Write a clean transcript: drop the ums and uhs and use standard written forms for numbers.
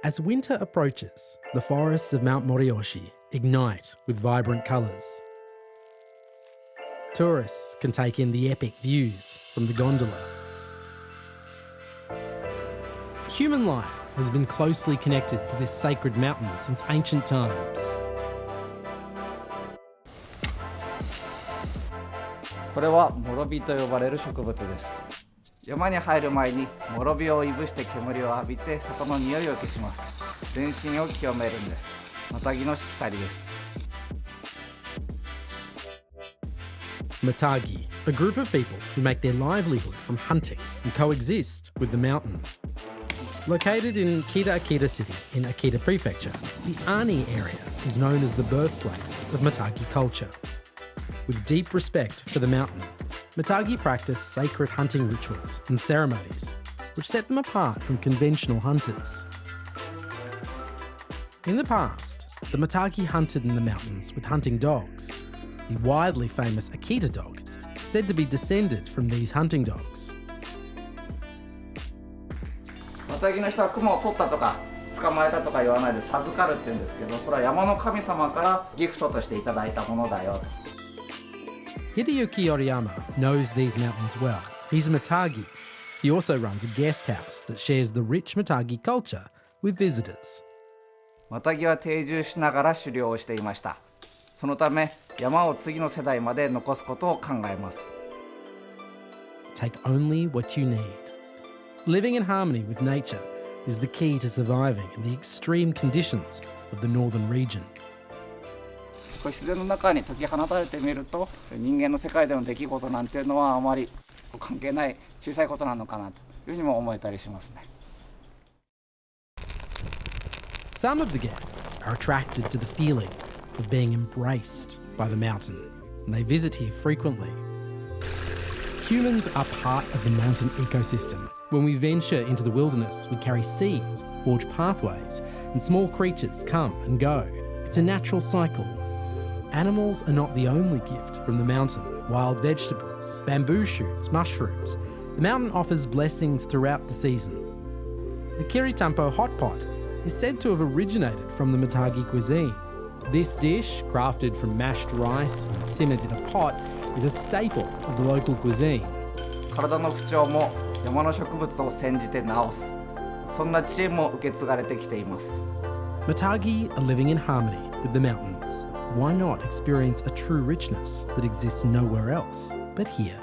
As winter approaches, the forests of Mount Moriyoshi ignite with vibrant colours. Tourists can take in the epic views from the gondola. Human life has been closely connected to this sacred mountain since ancient times. これはモロビと呼ばれる植物です。山に入る前にモロビをいぶして煙を浴びて里の匂いを消します。全身を清めるんです。マタギのしきたりです。Matagi, a group of people who make their livelihood from hunting and coexist with the mountain. Located in Akita City in Akita Prefecture, the Ani area is known as the birthplace of Matagi culture. With deep respect for the mountain, Matagi practice sacred hunting rituals and ceremonies, which set them apart from conventional hunters. In the past, the Matagi hunted in the mountains with hunting dogs. The widely famous Akita dog is said to be descended from these hunting dogs. マタギの人は熊を取ったとか捕まえたとか言わないで授かるって言うんですけど、それは山の神様からギフトとしていただいたものだよ。Hideyuki Oriyama knows these mountains well. He's a Matagi. He also runs a guest house that shares the rich Matagi culture with visitors. マタギは定住しながら狩猟をしていました。そのため山を次の世代まで残すことを考えます。Take only what you need. Living in harmony with nature is the key to surviving in the extreme conditions of the northern region. 自然の中に解き放たれてみると、人間の世界での出来事なんていうのはあまり関係ない小さいことなのかなというふうにも思えたりしますね。Some of the guests are attracted to the feeling of being embraced by the mountain, and they visit here frequently. Humans are part of the mountain ecosystem. When we venture into the wilderness, we carry seeds, forge pathways, and small creatures come and go. It's a natural cycle. Animals are not the only gift from the mountain. Wild vegetables, bamboo shoots, mushrooms. The mountain offers blessings throughout the season. The Kiritampo hot pot is said to have originated from the Matagi cuisine. This dish, crafted from mashed rice and simmered in a pot, is a staple of the local cuisine. 体の不調も山の植物を煎じて治す。そんな知恵も受け継がれてきています。Matagi are living in harmony with the mountains. Why not experience a true richness that exists nowhere else but here?